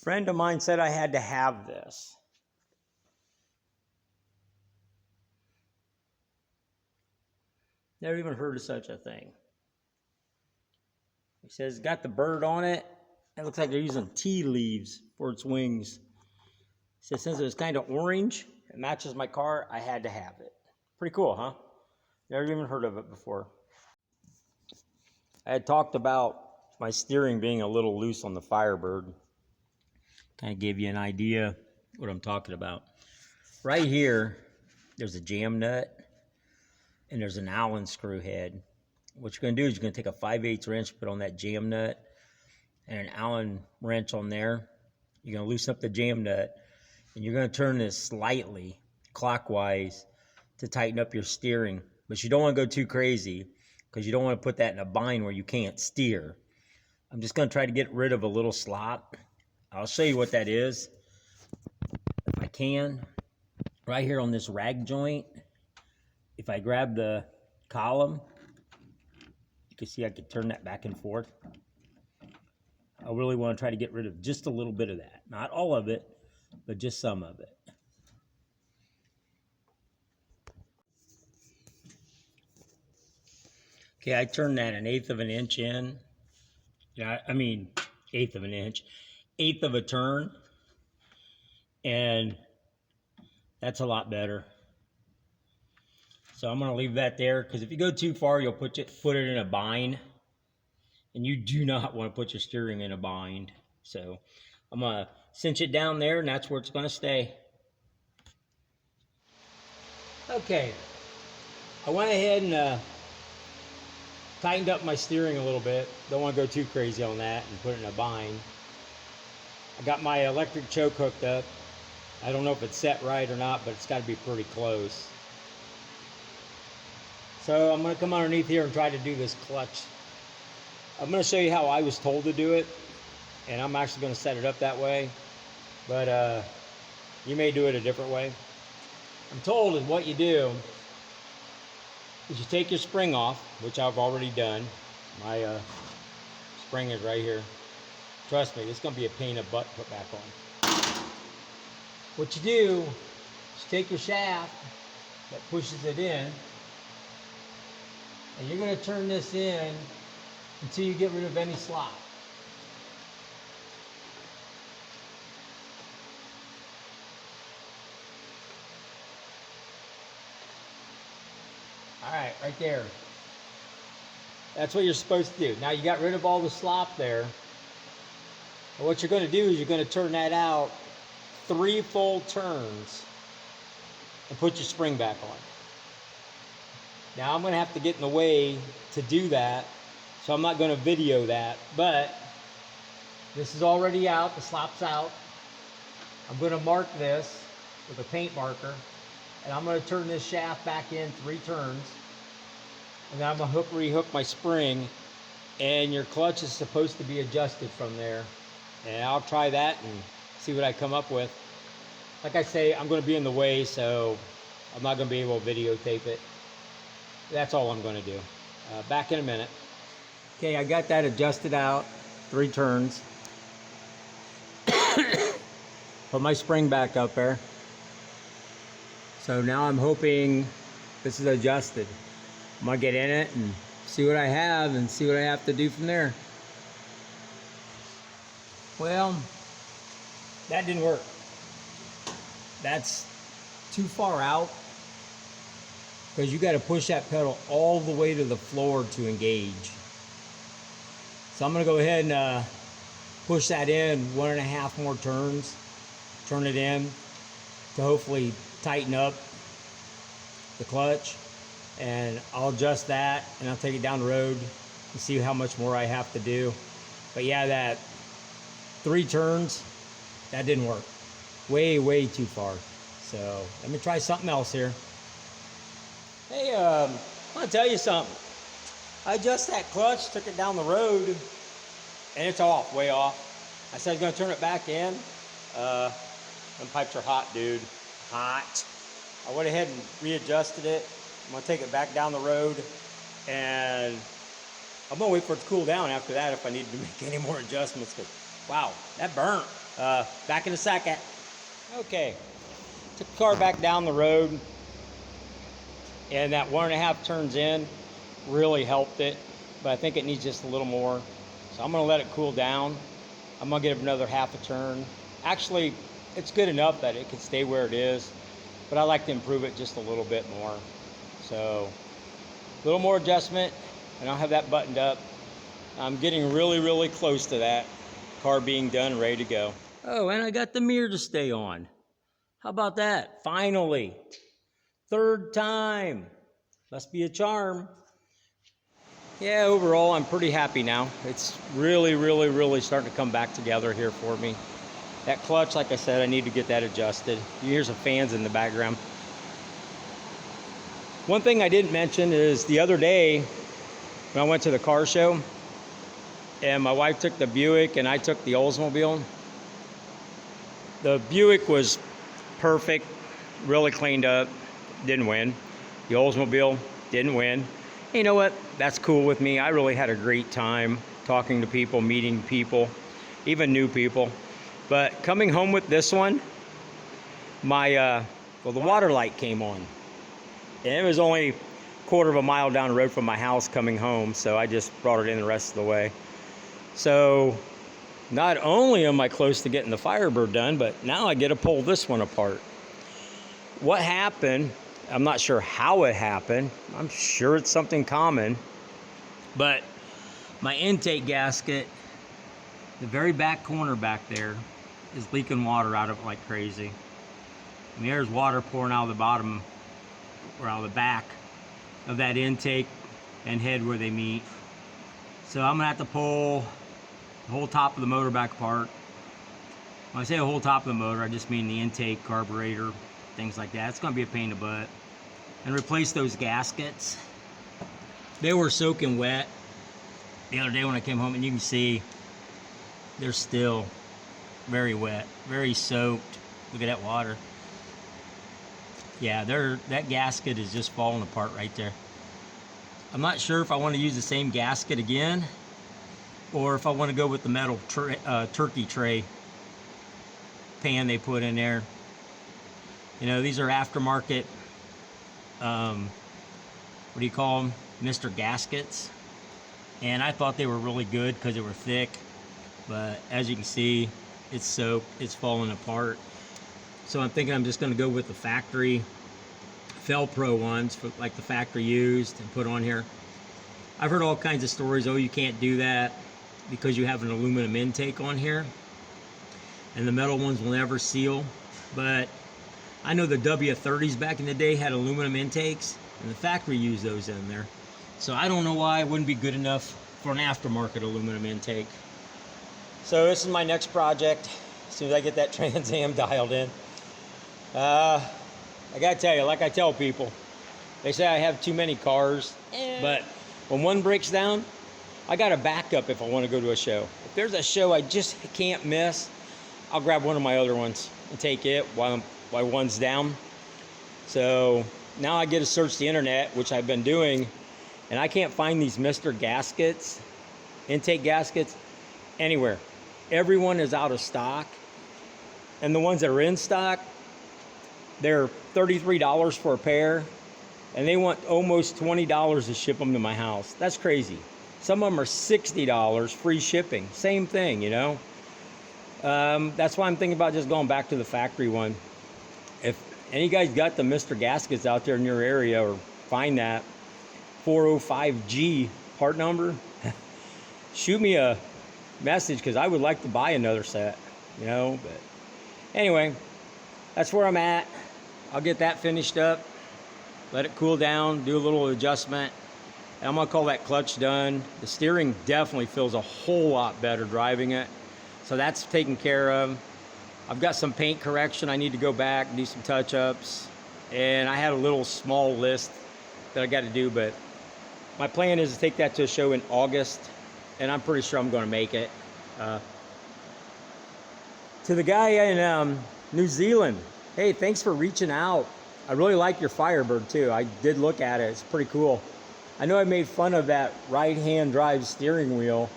friend of mine said I had to have this. Never even heard of such a thing. He says it's got the bird on it. It looks like they're using tea leaves for its wings. He says since it was kind of orange, it matches my car, I had to have it. Pretty cool, huh? Never even heard of it before. I had talked about my steering being a little loose on the Firebird. Kind of gave you an idea what I'm talking about. Right here, there's a jam nut and there's an Allen screw head. What you're going to do is you're going to take a 5/8 wrench, put on that jam nut and an Allen wrench on there. You're going to loosen up the jam nut and you're going to turn this slightly clockwise to tighten up your steering. But you don't want to go too crazy because you don't want to put that in a bind where you can't steer. I'm just going to try to get rid of a little slop. I'll show you what that is if I can. Right here on this rag joint, if I grab the column, you can see I could turn that back and forth. I really want to try to get rid of just a little bit of that. Not all of it, but just some of it. Okay, I turned that 1/8 of an inch in. Yeah, I mean, 1/8 of an inch. 1/8 of a turn. And that's a lot better. So I'm going to leave that there because if you go too far, you'll put it in a bind. And you do not want to put your steering in a bind. So I'm going to cinch it down there and that's where it's going to stay. Okay. I went ahead and tightened up my steering a little bit. Don't want to go too crazy on that and put it in a bind. I got my electric choke hooked up. I don't know if it's set right or not, but it's got to be pretty close. So I'm going to come underneath here and try to do this clutch. I'm going to show you how I was told to do it, and I'm actually going to set it up that way, but you may do it a different way. I'm told that what you do is you take your spring off, which I've already done. My spring is right here. Trust me, this is going to be a pain in the butt to put back on. What you do is take your shaft that pushes it in, and you're going to turn this in until you get rid of any slop. All right, right there. That's what you're supposed to do. Now you got rid of all the slop there. And what you're going to do is you're going to turn that out 3 full turns and put your spring back on. Now I'm going to have to get in the way to do that, so I'm not going to video that, but this is already out, the slop's out. I'm going to mark this with a paint marker, and I'm going to turn this shaft back in 3 turns, and then I'm going to rehook my spring, and your clutch is supposed to be adjusted from there. And I'll try that and see what I come up with. Like I say, I'm going to be in the way, so I'm not going to be able to videotape it. That's all I'm going to do. Back in a minute. Okay, I got that adjusted out, 3 turns. Put my spring back up there. So now I'm hoping this is adjusted. I'm going to get in it and see what I have and see what I have to do from there. Well, that didn't work. That's too far out. Because you got to push that pedal all the way to the floor to engage. So I'm going to go ahead and push that in 1.5 more turns. Turn it in to hopefully tighten up the clutch. And I'll adjust that and I'll take it down the road and see how much more I have to do. But yeah, that 3 turns, that didn't work. Way too far. So let me try something else here. Hey, I want to tell you something. I adjusted that clutch, took it down the road, and it's off, way off. I said I was going to turn it back in. Them pipes are hot, dude. Hot. I went ahead and readjusted it. I'm going to take it back down the road, and I'm going to wait for it to cool down after that if I need to make any more adjustments. Because, wow, that burnt. Back in a second. Okay, took the car back down the road, and that 1.5 turns in really helped it, but I think it needs just a little more. So I'm gonna let it cool down. I'm gonna give it another 1/2 turn. Actually, it's good enough that it can stay where it is, but I like to improve it just a little bit more. So a little more adjustment, and I'll have that buttoned up. I'm getting really, really close to that car being done, ready to go. Oh, and I got the mirror to stay on. How about that? Finally. 3rd time. Must be a charm. Yeah, overall, I'm pretty happy now. It's really, really, really starting to come back together here for me. That clutch, like I said, I need to get that adjusted. You hear some fans in the background. One thing I didn't mention is the other day when I went to the car show, and my wife took the Buick and I took the Oldsmobile. The Buick was perfect, really cleaned up, didn't win. The Oldsmobile didn't win. You know what? That's cool with me. I really had a great time talking to people, meeting people, even new people. But coming home with this one, the water light came on. And it was only 1/4 mile down the road from my house coming home, so I just brought it in the rest of the way. So not only am I close to getting the Firebird done, but now I get to pull this one apart. What happened, I'm not sure how it happened. I'm sure it's something common, but my intake gasket, the very back corner back there, is leaking water out of it like crazy. I mean, there's water pouring out of the bottom or out of the back of that intake and head where they meet. So I'm gonna have to pull the whole top of the motor back apart. When I say the whole top of the motor, I just mean the intake, carburetor, things like that. It's gonna be a pain in the butt. And replace those gaskets. They were soaking wet the other day when I came home, and you can see they're still very wet, very soaked. Look at that water. Yeah, that gasket is just falling apart right there. I'm not sure if I want to use the same gasket again, or if I want to go with the metal turkey tray pan they put in there. You know, these are aftermarket, what do you call them? Mr. Gaskets. And I thought they were really good because they were thick, but as you can see, it's soaked, it's falling apart. So I'm thinking I'm just going to go with the factory Felpro ones, like the factory used, and put on here. I've heard all kinds of stories. Oh, you can't do that because you have an aluminum intake on here, and the metal ones will never seal. But I know the W30s back in the day had aluminum intakes, and the factory used those in there. So I don't know why it wouldn't be good enough for an aftermarket aluminum intake. So this is my next project. As soon as I get that Trans Am dialed in. I gotta tell you, like I tell people, they say I have too many cars, but when one breaks down, I got a backup if I want to go to a show. If there's a show I just can't miss, I'll grab one of my other ones and take it while one's down. So now I get to search the internet, which I've been doing, and I can't find these Mr. Gaskets, intake gaskets, anywhere. Everyone is out of stock, and the ones that are in stock, they're $33 for a pair, and they want almost $20 to ship them to my house. That's crazy. Some of them are $60, free shipping. Same thing, you know. That's why I'm thinking about just going back to the factory one. If any guys got the Mr. Gaskets out there in your area, or find that 405G part number, shoot me a message, because I would like to buy another set, you know. But anyway, that's where I'm at. I'll get that finished up, let it cool down, do a little adjustment, and I'm gonna call that clutch done. The steering definitely feels a whole lot better driving it, so that's taken care of. I've got some paint correction. I need to go back and do some touch-ups, and I had a little small list that I got to do, but my plan is to take that to a show in August, and I'm pretty sure I'm going to make it. To the guy in New Zealand, hey, thanks for reaching out. I really like your Firebird too. I did look at it. It's pretty cool. I know I made fun of that right-hand drive steering wheel,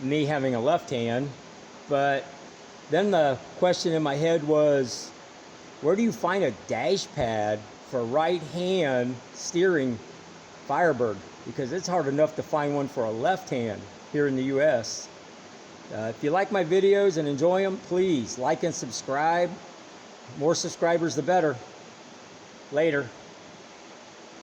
me having a left hand, but Then the question in my head was, where do you find a dash pad for right-hand steering Firebird? Because it's hard enough to find one for a left hand here in the US. If you like my videos and enjoy them, please like and subscribe. More subscribers, the better. Later.